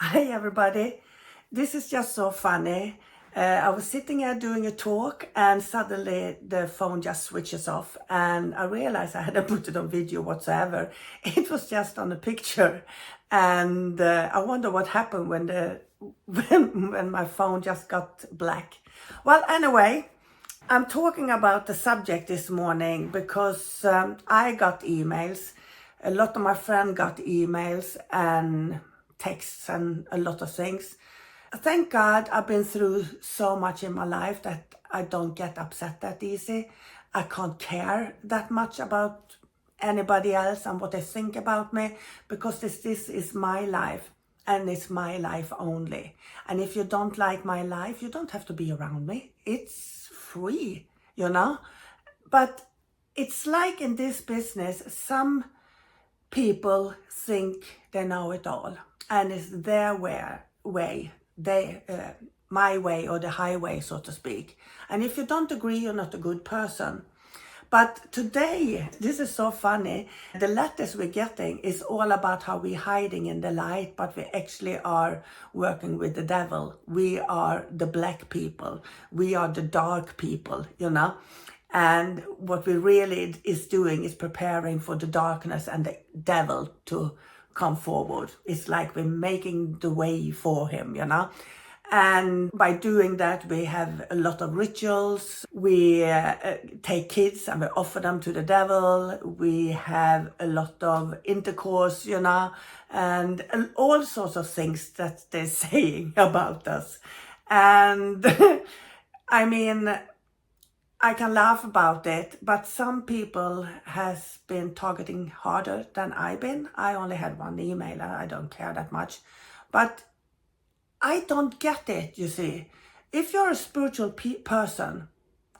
Hi everybody, this is just so funny. I was sitting here doing a talk and suddenly the phone just switches off and I realized I hadn't put it on video whatsoever. It was just on a picture and I wonder what happened when my phone just got black. Well, anyway, I'm talking about the subject this morning because I got emails. A lot of my friends got emails and texts and a lot of things. Thank God I've been through so much in my life that I don't get upset that easy. I can't care that much about anybody else and what they think about me because this is my life and it's my life only. And if you don't like my life, you don't have to be around me. It's free, you know? But it's like in this business, some people think they know it all and it's their way, my way or the highway, so to speak. And if you don't agree, you're not a good person. But today, this is so funny, the letters we're getting is all about how we're hiding in the light, but we actually are working with the devil. We are the black people. We are the dark people, you know. And what we really is doing is preparing for the darkness and the devil to come forward. It's like we're making the way for him, you know. And by doing that, we have a lot of rituals. We take kids and we offer them to the devil. We have a lot of intercourse, you know, and all sorts of things that they're saying about us. And I mean, I can laugh about it, but some people has been targeting harder than I've been. I only had one email, I don't care that much. But I don't get it, you see. If you're a spiritual person,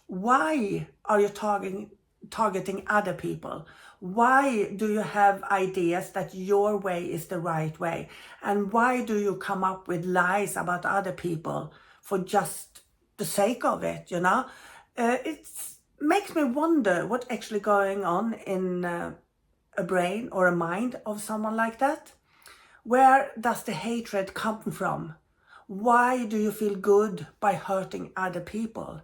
why are you targeting other people? Why do you have ideas that your way is the right way? And why do you come up with lies about other people for just the sake of it, you know? It makes me wonder what's actually going on in a brain or a mind of someone like that. Where does the hatred come from? Why do you feel good by hurting other people?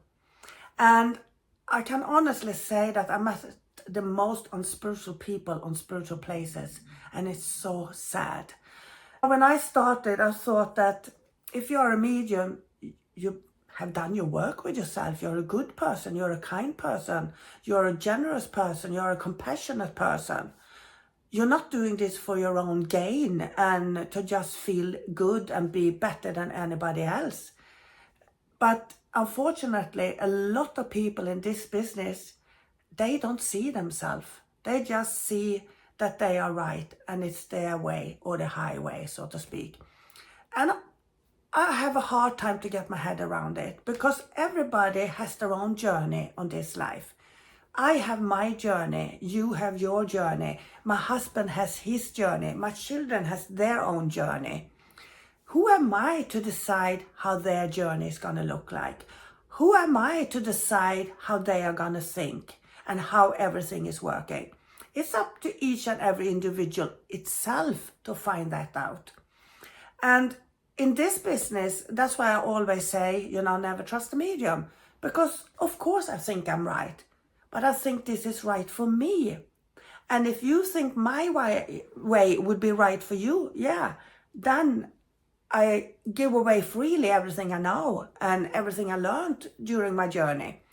And I can honestly say that I met the most unspiritual people on spiritual places, and it's so sad. When I started, I thought that if you're a medium, you have done your work with yourself. You're a good person, you're a kind person, you're a generous person, you're a compassionate person. You're not doing this for your own gain and to just feel good and be better than anybody else. But unfortunately, a lot of people in this business, they don't see themselves. They just see that they are right and it's their way or the highway, so to speak. And I have a hard time to get my head around it because everybody has their own journey on this life. I have my journey, you have your journey, my husband has his journey, my children has their own journey. Who am I to decide how their journey is going to look like? Who am I to decide how they are going to think and how everything is working? It's up to each and every individual itself to find that out. And in this business, that's why I always say, you know, never trust a medium. Because of course I think I'm right, but I think this is right for me. And if you think my way would be right for you, yeah, then I give away freely everything I know and everything I learned during my journey.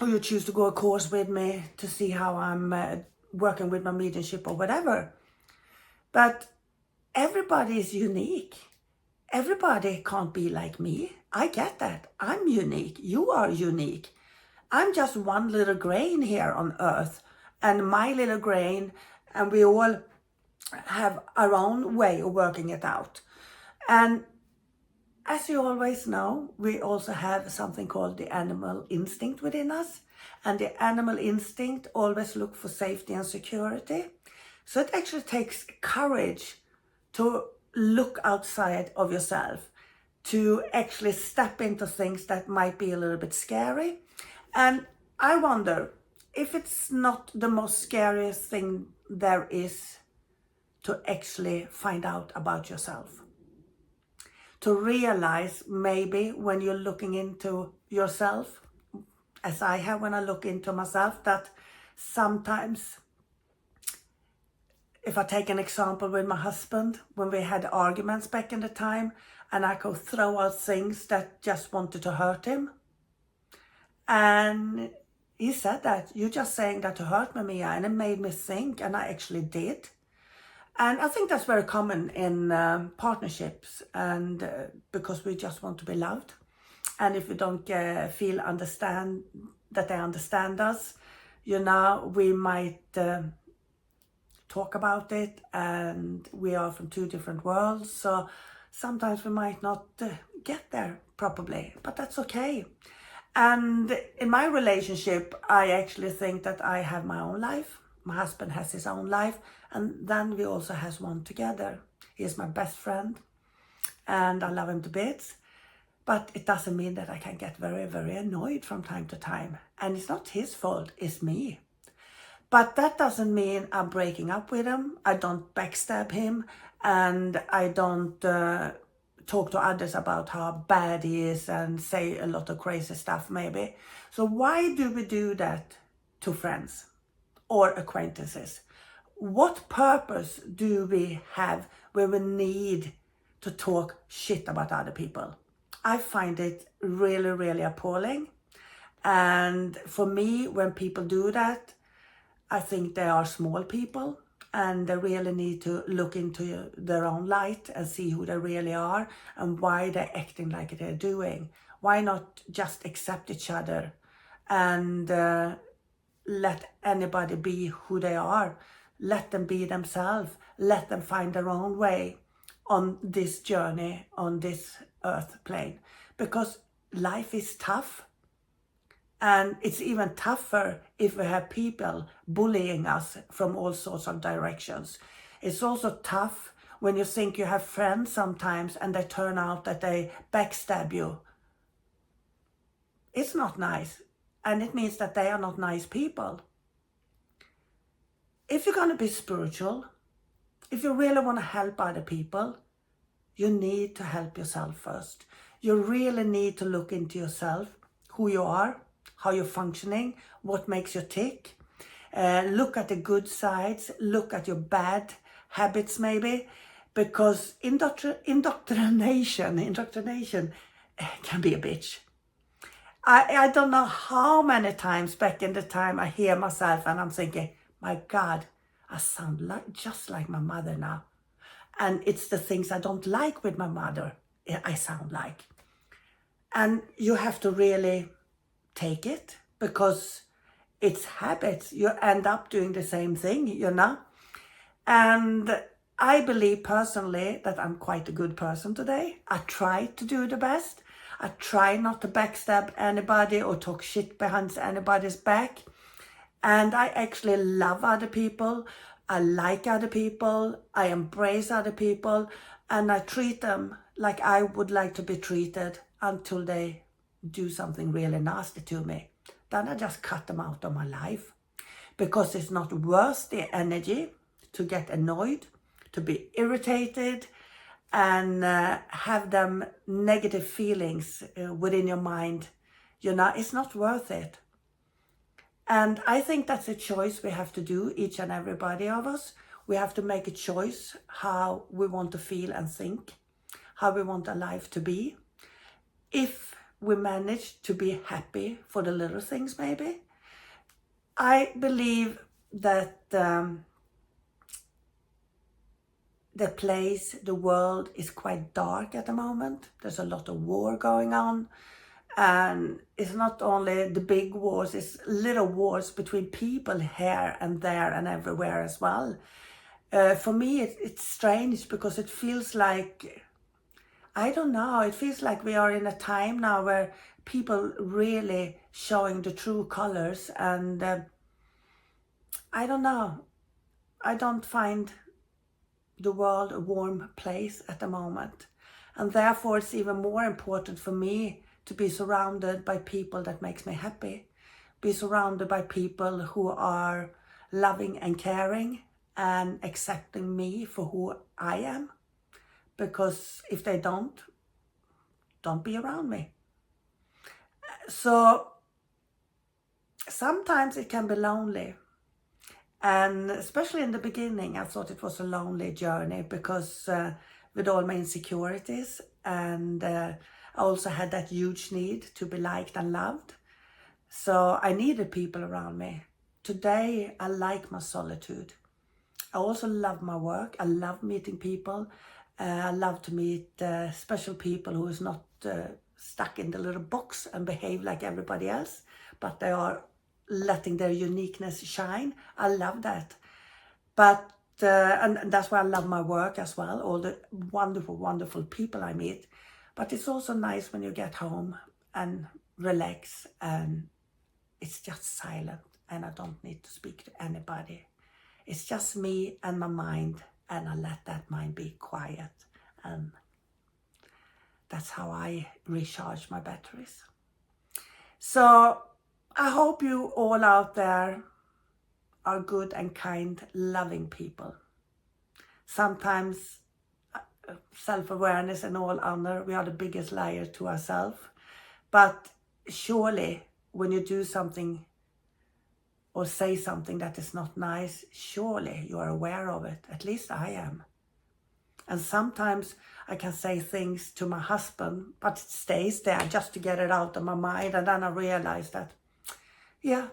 Or you choose to go a course with me to see how I'm working with my mediumship or whatever. But everybody is unique. Everybody can't be like me. I get that. I'm unique. You are unique. I'm just one little grain here on earth and my little grain, and we all have our own way of working it out. And as you always know, we also have something called the animal instinct within us. And the animal instinct always look for safety and security. So it actually takes courage to look outside of yourself, to actually step into things that might be a little bit scary. And I wonder if it's not the most scariest thing there is to actually find out about yourself. to realize maybe when you're looking into yourself, as I have when I look into myself, that sometimes, if I take an example with my husband, when we had arguments back in the time, and I could throw out things that just wanted to hurt him. And he said that, "You're just saying that to hurt me, Mia," and it made me think, and I actually did. And I think that's very common in partnerships, and because we just want to be loved. And if we don't understand that they understand us, we might talk about it, and we are from two different worlds. So sometimes we might not get there properly, but that's okay. And in my relationship, I actually think that I have my own life. My husband has his own life, and then we also has one together. He is my best friend, and I love him to bits. But it doesn't mean that I can get very, very annoyed from time to time. And it's not his fault, it's me. But that doesn't mean I'm breaking up with him. I don't backstab him, and I don't talk to others about how bad he is and say a lot of crazy stuff maybe. So why do we do that to friends or acquaintances? What purpose do we have where we need to talk shit about other people? I find it really, really appalling. And for me, when people do that, I think they are small people, and they really need to look into their own light and see who they really are and why they're acting like they're doing. Why not just accept each other and let anybody be who they are? Let them be themselves. Let them find their own way on this journey, on this earth plane. Because life is tough. And it's even tougher if we have people bullying us from all sorts of directions. It's also tough when you think you have friends sometimes and they turn out that they backstab you. It's not nice. And it means that they are not nice people. If you're going to be spiritual, if you really want to help other people, you need to help yourself first. You really need to look into yourself, who you are, how you're functioning, what makes you tick. Look at the good sides, look at your bad habits maybe, because indoctrination can be a bitch. I don't know how many times back in the time I hear myself and I'm thinking, my God, I sound just like my mother now. And it's the things I don't like with my mother I sound like. And you have to really take it, because it's habits. You end up doing the same thing, And I believe personally that I'm quite a good person today. I try to do the best. I try not to backstab anybody or talk shit behind anybody's back. And I actually love other people. I like other people. I embrace other people. And I treat them like I would like to be treated until they do something really nasty to me. Then I just cut them out of my life, because it's not worth the energy to get annoyed, to be irritated, and have them negative feelings within your mind. It's not worth it. And I think that's a choice we have to do, each and everybody of us. We have to make a choice how we want to feel and think, how we want our life to be. If we manage to be happy for the little things, maybe. I believe that the world is quite dark at the moment. There's a lot of war going on. And it's not only the big wars, it's little wars between people here and there and everywhere as well. For me, it's strange, because it feels like, I don't know, it feels like we are in a time now where people really showing the true colors, and I don't know. I don't find the world a warm place at the moment. And therefore it's even more important for me to be surrounded by people that makes me happy. Be surrounded by people who are loving and caring and accepting me for who I am. Because if they don't, don't be around me. So sometimes it can be lonely. And especially in the beginning, I thought it was a lonely journey because with all my insecurities, and I also had that huge need to be liked and loved. So I needed people around me. Today, I like my solitude. I also love my work. I love meeting people. I love to meet special people who is not stuck in the little box and behave like everybody else, but they are letting their uniqueness shine. I love that. But and that's why I love my work as well, all the wonderful, wonderful people I meet. But it's also nice when you get home and relax, and it's just silent, and I don't need to speak to anybody. It's just me and my mind, and I let that mind be quiet. And that's how I recharge my batteries. So I hope you all out there are good and kind, loving people. Sometimes self-awareness and all honor, we are the biggest liar to ourselves. But surely when you do something or say something that is not nice, surely you are aware of it. At least I am. And sometimes I can say things to my husband, but it stays there just to get it out of my mind. And then I realize that, yeah,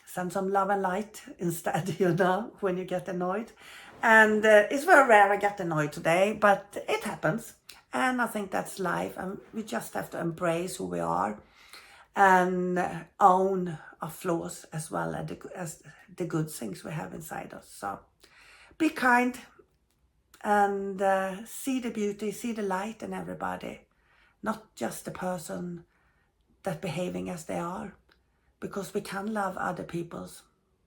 send some love and light instead, you know, when you get annoyed. And it's very rare I get annoyed today, but it happens. And I think that's life. And we just have to embrace who we are and own our flaws as well as the good things we have inside us. So be kind and see the beauty, see the light in everybody, not just the person that behaving as they are, because we can love other people's.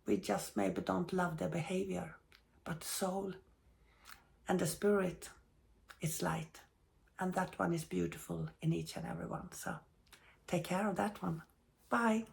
We just maybe don't love their behavior, but the soul and the spirit is light, and that one is beautiful in each and every one. So take care of that one. Bye.